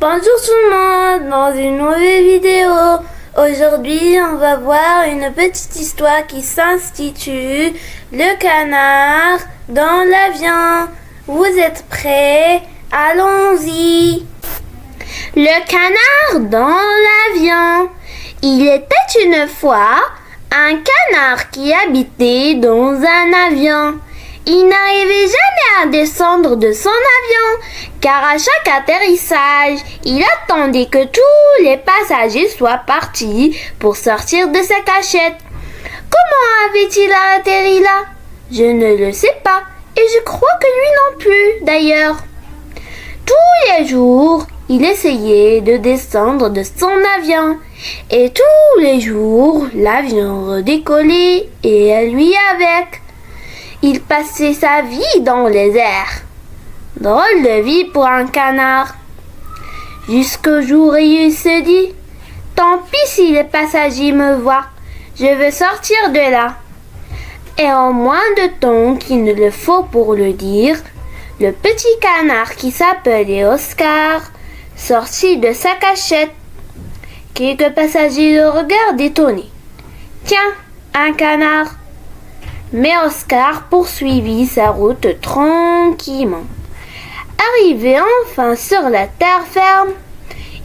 Bonjour tout le monde, dans une nouvelle vidéo. Aujourd'hui, on va voir une petite histoire qui s'intitule Le canard dans l'avion. Vous êtes prêts? Allons-y. Le canard dans l'avion. Il était une fois un canard qui habitait dans un avion. Il n'arrivait jamais à descendre de son avion, car à chaque atterrissage, il attendait que tous les passagers soient partis pour sortir de sa cachette. Comment avait-il atterri là? Je ne le sais pas, et je crois que lui non plus, d'ailleurs. Tous les jours, il essayait de descendre de son avion, et tous les jours, l'avion redécollait, et lui avec. Il passait sa vie dans les airs. Drôle de vie pour un canard. Jusqu'au jour où il se dit « Tant pis si les passagers me voient, je veux sortir de là. » Et en moins de temps qu'il ne le faut pour le dire, le petit canard qui s'appelait Oscar sortit de sa cachette. Quelques passagers le regardent étonnés. « Tiens, un canard !» Mais Oscar poursuivit sa route tranquillement. Arrivé enfin sur la terre ferme,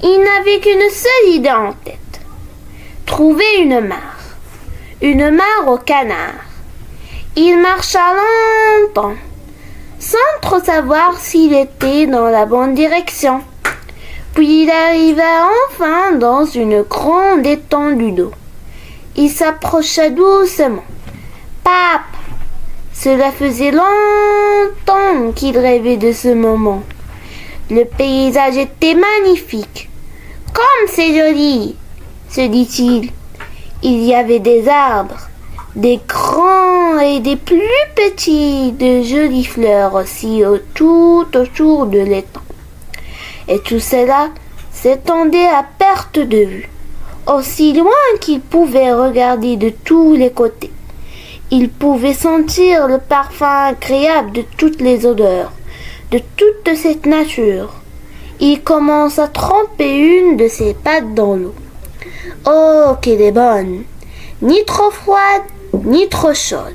il n'avait qu'une seule idée en tête. Trouver une mare au canard. Il marcha longtemps, sans trop savoir s'il était dans la bonne direction. Puis il arriva enfin dans une grande étendue d'eau. Il s'approcha doucement. Pape! Cela faisait longtemps qu'il rêvait de ce moment. Le paysage était magnifique. Comme c'est joli, se dit-il. Il y avait des arbres, des grands et des plus petits, de jolies fleurs aussi tout autour de l'étang. Et tout cela s'étendait à perte de vue, aussi loin qu'il pouvait regarder de tous les côtés. Il pouvait sentir le parfum agréable de toutes les odeurs, de toute cette nature. Il commence à tremper une de ses pattes dans l'eau. Oh, qu'elle est bonne! Ni trop froide, ni trop chaude.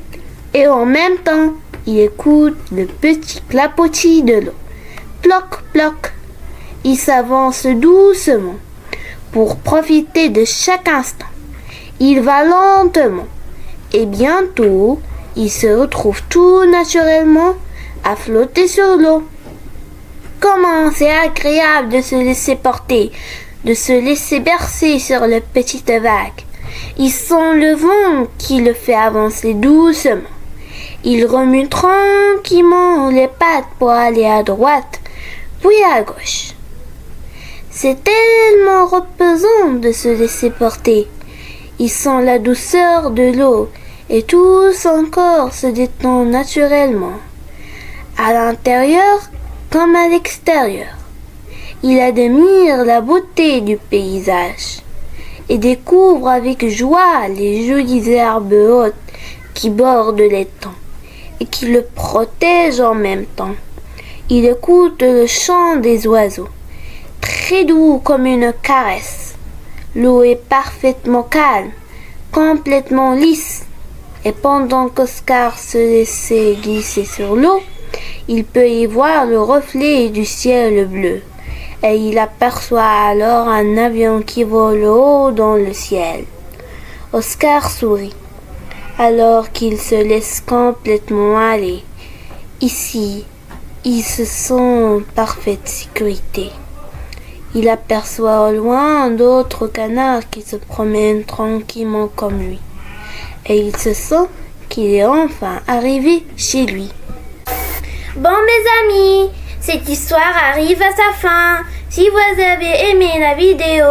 Et en même temps, il écoute le petit clapotis de l'eau. Ploc, ploc. Il s'avance doucement pour profiter de chaque instant. Il va lentement. Et bientôt, il se retrouve tout naturellement à flotter sur l'eau. Comment c'est agréable de se laisser porter, de se laisser bercer sur les petites vagues. Il sent le vent qui le fait avancer doucement. Il remue tranquillement les pattes pour aller à droite, puis à gauche. C'est tellement reposant de se laisser porter. Il sent la douceur de l'eau et tout son corps se détend naturellement, à l'intérieur comme à l'extérieur. Il admire la beauté du paysage et découvre avec joie les jolies herbes hautes qui bordent l'étang et qui le protègent en même temps. Il écoute le chant des oiseaux, très doux comme une caresse. L'eau est parfaitement calme, complètement lisse, et pendant qu'Oscar se laissait glisser sur l'eau, il peut y voir le reflet du ciel bleu, et il aperçoit alors un avion qui vole haut dans le ciel. Oscar sourit, alors qu'il se laisse complètement aller. Ici, il se sent en parfaite sécurité. Il aperçoit au loin d'autres canards qui se promènent tranquillement comme lui. Et il se sent qu'il est enfin arrivé chez lui. Bon mes amis, cette histoire arrive à sa fin. Si vous avez aimé la vidéo,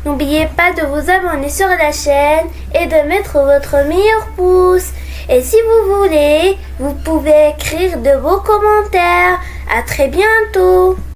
n'oubliez pas de vous abonner sur la chaîne et de mettre votre meilleur pouce. Et si vous voulez, vous pouvez écrire de beaux commentaires. À très bientôt.